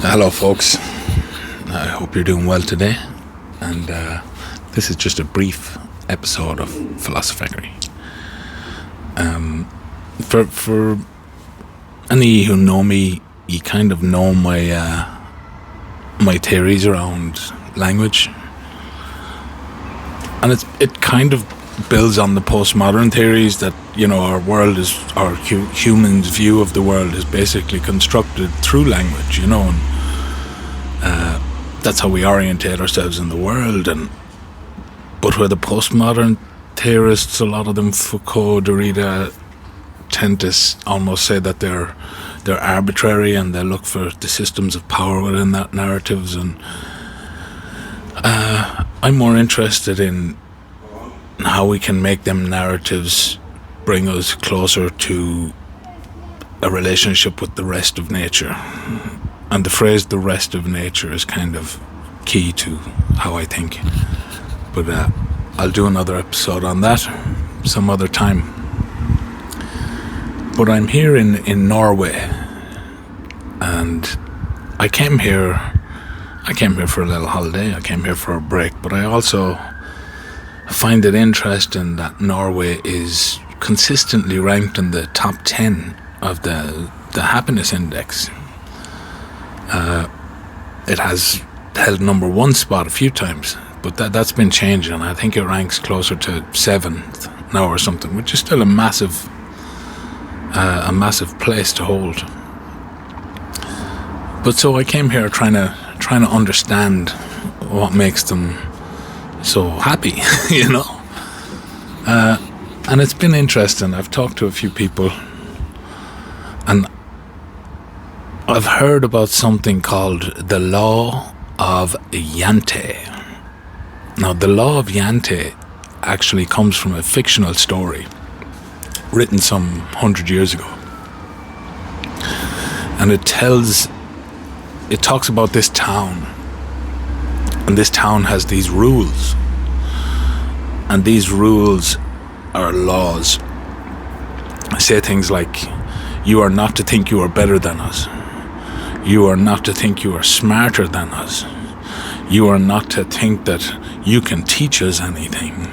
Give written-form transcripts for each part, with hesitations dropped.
Hello folks, I hope you're doing well today, and this is just a brief episode of Philosophery. For any who know me, you kind of know my theories around language, and it kind of builds on the postmodern theories that, you know, our humans' view of the world is basically constructed through language, you know, and that's how we orientate ourselves in the world. But where the postmodern theorists, a lot of them, Foucault, Derrida, tend to almost say that they're arbitrary and they look for the systems of power within that narratives, and I'm more interested in how we can make them narratives bring us closer to a relationship with the rest of nature. And the phrase "the rest of nature" is kind of key to how I think. But I'll do another episode on that some other time. But I'm here in Norway, and I came here for a little holiday. I came here for a break, but I also find it interesting that Norway is consistently ranked in the top 10 of the happiness index. It has held number one spot a few times, but that's been changing. I think it ranks closer to 7th now or something, which is still a massive place to hold. But so I came here trying to understand what makes them so happy, you know. And it's been interesting. I've talked to a few people, and I've heard about something called the law of Jante. Now, the law of Jante actually comes from a fictional story written some 100 years ago. And it talks about this town. And this town has these rules. And these rules are laws. Say things like, you are not to think you are better than us. You are not to think you are smarter than us. You are not to think that you can teach us anything,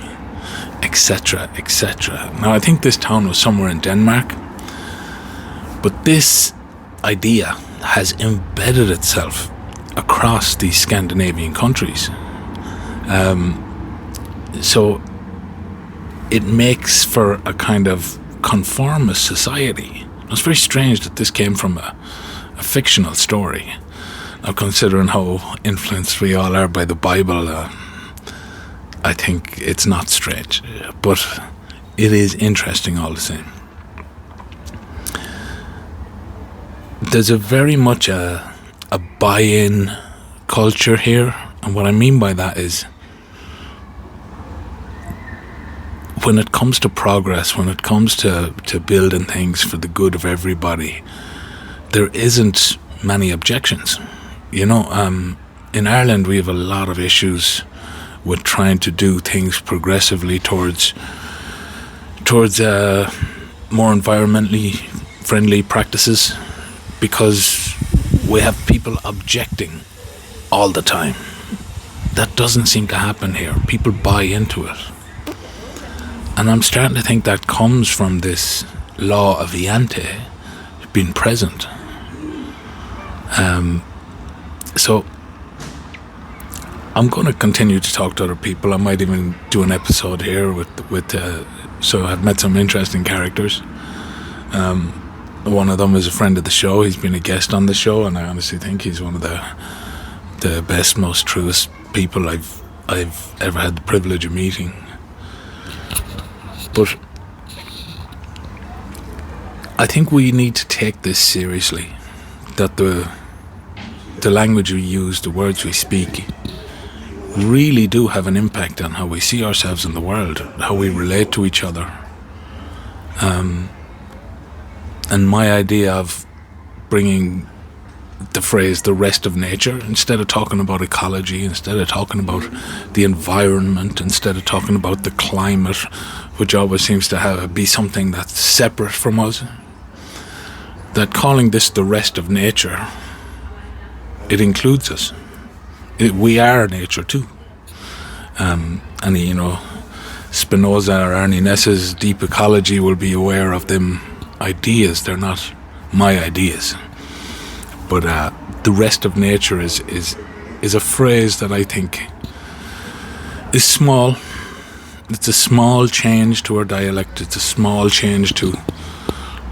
etc., etc. Now, I think this town was somewhere in Denmark, but this idea has embedded itself across these Scandinavian countries. So it makes for a kind of conformist society. It's very strange that this came from a fictional story. Now, considering how influenced we all are by the Bible, I think it's not strange, but it is interesting all the same. There's a very much a buy-in culture here, and what I mean by that is, when it comes to progress, when it comes to building things for the good of everybody, there isn't many objections. You know, in Ireland we have a lot of issues with trying to do things progressively towards more environmentally friendly practices, because we have people objecting all the time. That doesn't seem to happen here. People buy into it. And I'm starting to think that comes from this law of Jante being present. So I'm going to continue to talk to other people. I might even do an episode here so I've met some interesting characters. One of them is a friend of the show. He's been a guest on the show, and I honestly think he's one of the best, most truest people I've ever had the privilege of meeting. But I think we need to take this seriously, that the language we use, the words we speak, really do have an impact on how we see ourselves in the world, how we relate to each other. And my idea of bringing the phrase "the rest of nature," instead of talking about ecology, instead of talking about the environment, instead of talking about the climate, which always seems to be something that's separate from us, that calling this the rest of nature it includes us. We are nature too. And Spinoza or Arnie Ness's deep ecology will be aware of them ideas. They're not my ideas. But the rest of nature is a phrase that I think is small. It's a small change to our dialect. It's a small change to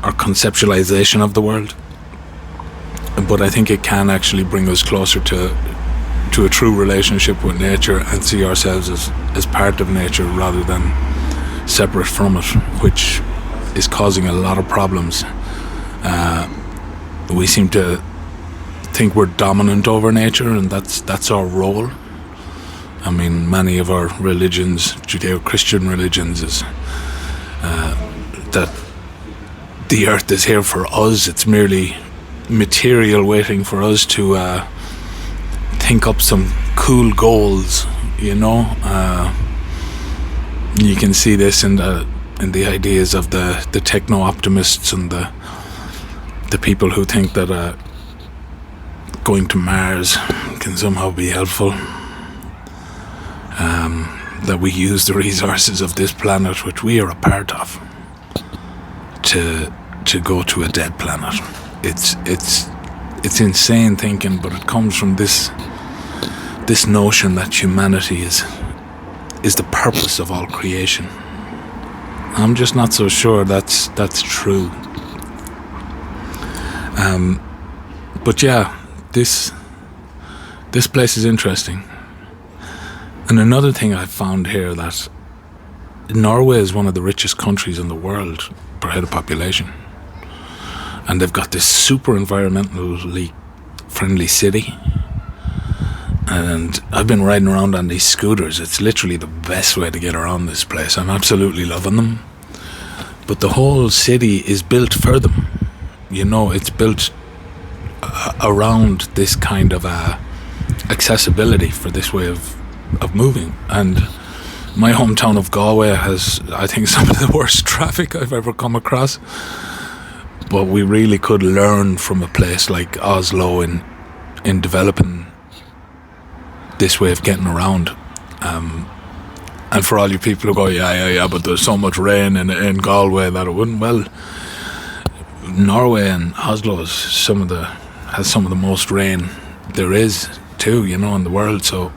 our conceptualization of the world. But I think it can actually bring us closer to a true relationship with nature and see ourselves as part of nature rather than separate from it, which is causing a lot of problems. We seem to think we're dominant over nature, and that's our role. I mean, many of our religions, Judeo-Christian religions, is that the earth is here for us. It's merely material waiting for us to think up some cool goals. You can see this in the ideas of the techno-optimists and the people who think that going to Mars can somehow be helpful. That we use the resources of this planet, which we are a part of, to go to a dead planet. It's insane thinking, but it comes from this notion that humanity is the purpose of all creation. I'm just not so sure that's true. But yeah, this place is interesting. And another thing I've found here, that Norway is one of the richest countries in the world per head of population. And they've got this super environmentally friendly city. And I've been riding around on these scooters. It's literally the best way to get around this place. I'm absolutely loving them. But the whole city is built for them. It's built around this kind of accessibility for this way of moving. And my hometown of Galway has, I think, some of the worst traffic I've ever come across. But we really could learn from a place like Oslo in developing this way of getting around. And for all you people who go, yeah, but there's so much rain in Galway that it wouldn't. Well, Norway and Oslo has some of the most rain there is too, in the world. So,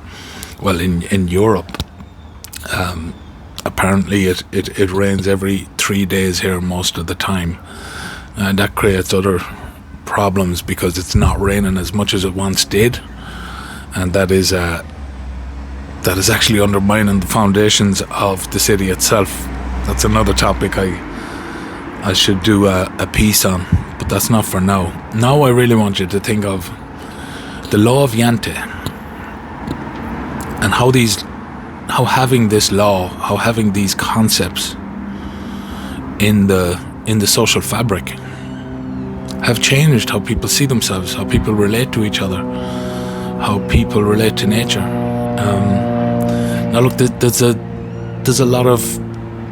well, in Europe, apparently it rains every 3 days here most of the time. And that creates other problems because it's not raining as much as it once did. And that is actually undermining the foundations of the city itself. That's another topic I should do a piece on, but that's not for now. Now I really want you to think of the law of Jante, and how having this law, how having these concepts in the social fabric have changed how people see themselves, how people relate to each other, how people relate to nature. Now look, there's a lot of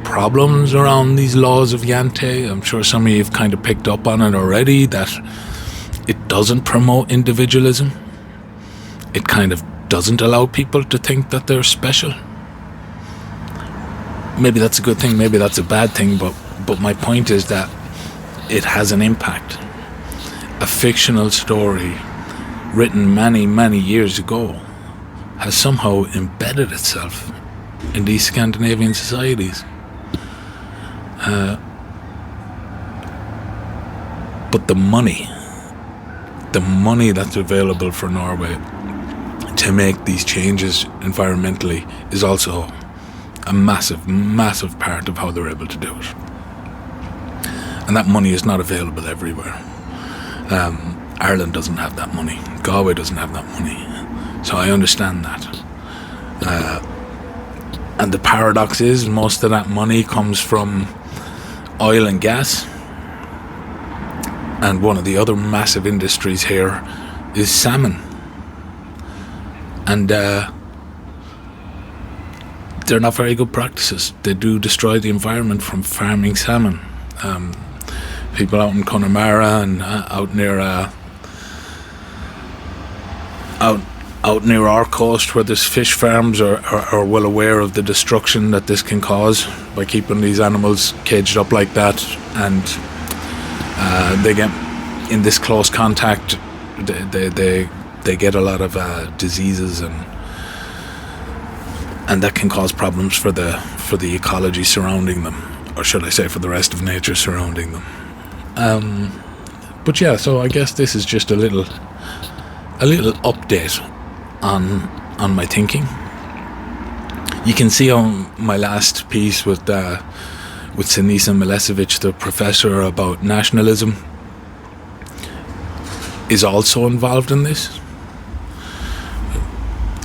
problems around these laws of Jante. I'm sure some of you have kind of picked up on it already, that it doesn't promote individualism. It kind of doesn't allow people to think that they're special. Maybe that's a good thing, maybe that's a bad thing, but my point is that it has an impact. A fictional story written many, many years ago has somehow embedded itself in these Scandinavian societies. But the money that's available for Norway to make these changes environmentally is also a massive, massive part of how they're able to do it. And that money is not available everywhere. Ireland doesn't have that money. Galway doesn't have that money. So I understand that. And the paradox is, most of that money comes from oil and gas. And one of the other massive industries here is salmon. And they're not very good practices. They do destroy the environment from farming salmon. People out in Connemara and out near out near our coast where there's fish farms are well aware of the destruction that this can cause by keeping these animals caged up like that, and they get in this close contact. They get a lot of diseases, and that can cause problems for the ecology surrounding them, or should I say for the rest of nature surrounding them. But yeah, so I guess this is just a little update on my thinking. You can see on my last piece with Sinisa Milesevic, the professor, about nationalism, is also involved in this.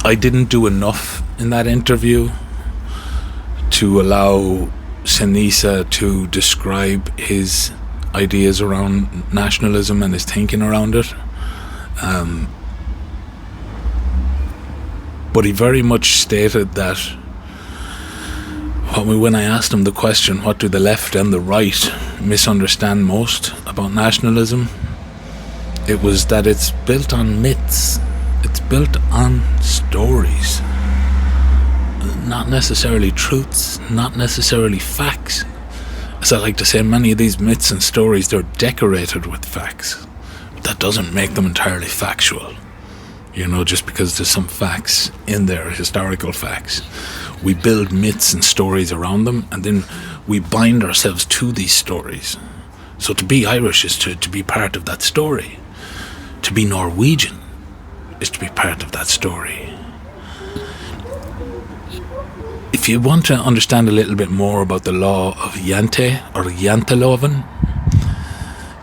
I didn't do enough in that interview to allow Sinisa to describe his ideas around nationalism and his thinking around it. But he very much stated that when I asked him the question, what do the left and the right misunderstand most about nationalism, it was that it's built on myths. It's built on stories. Not necessarily truths, not necessarily facts. As I like to say, many of these myths and stories, they're decorated with facts. But that doesn't make them entirely factual. You know, just because there's some facts in there, historical facts. We build myths and stories around them, and then we bind ourselves to these stories. So to be Irish is to be part of that story. To be Norwegian is to be part of that story. If you want to understand a little bit more about the law of Jante, or Janteloven,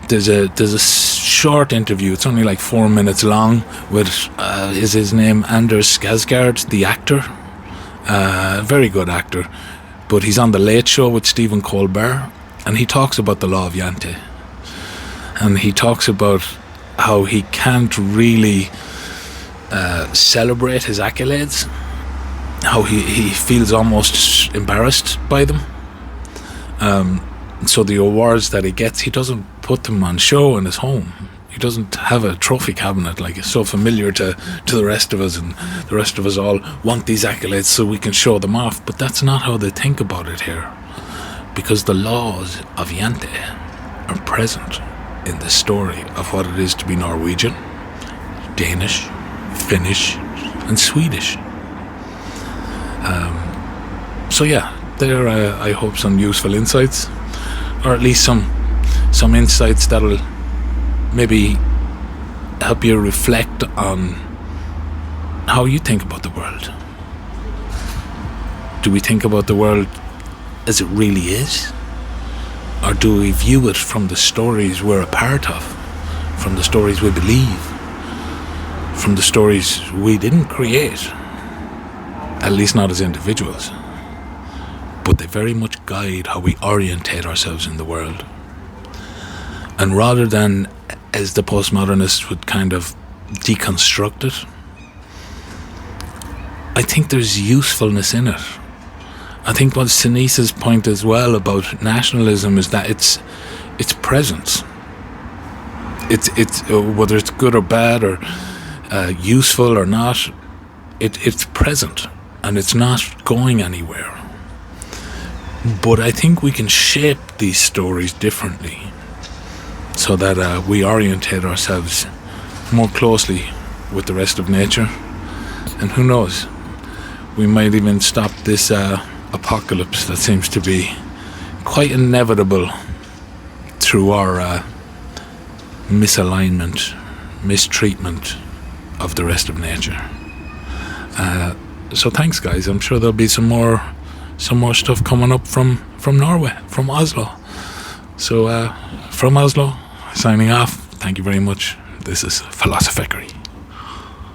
there's a short interview. It's only like 4 minutes long with is his name Anders Skarsgård, the actor, very good actor, but he's on the Late Show with Stephen Colbert, and he talks about the law of Jante, and he talks about how he can't really celebrate his accolades, how he feels almost embarrassed by them. So the awards that he gets, he doesn't put them on show in his home. He doesn't have a trophy cabinet like it's so familiar to the rest of us, and the rest of us all want these accolades so we can show them off. But that's not how they think about it here, because the laws of Jante are present in the story of what it is to be Norwegian, Danish, Finnish, and Swedish. So yeah, there are, I hope, some useful insights, or at least some insights that'll maybe help you reflect on how you think about the world. Do we think about the world as it really is? Or do we view it from the stories we're a part of, from the stories we believe, from the stories we didn't create, at least not as individuals, but they very much guide how we orientate ourselves in the world. And rather than, as the postmodernists would kind of deconstruct it, I think there's usefulness in it. I think what Sinisa's point as well about nationalism is that it's presence. It's whether it's good or bad, or useful or not, it's present, and it's not going anywhere. But I think we can shape these stories differently, so that we orientate ourselves more closely with the rest of nature. And who knows, we might even stop this apocalypse that seems to be quite inevitable through our misalignment, mistreatment of the rest of nature. So thanks, guys. I'm sure there'll be some more stuff coming up from Norway, from Oslo. So from Oslo, signing off. Thank you very much. This is Philosophery.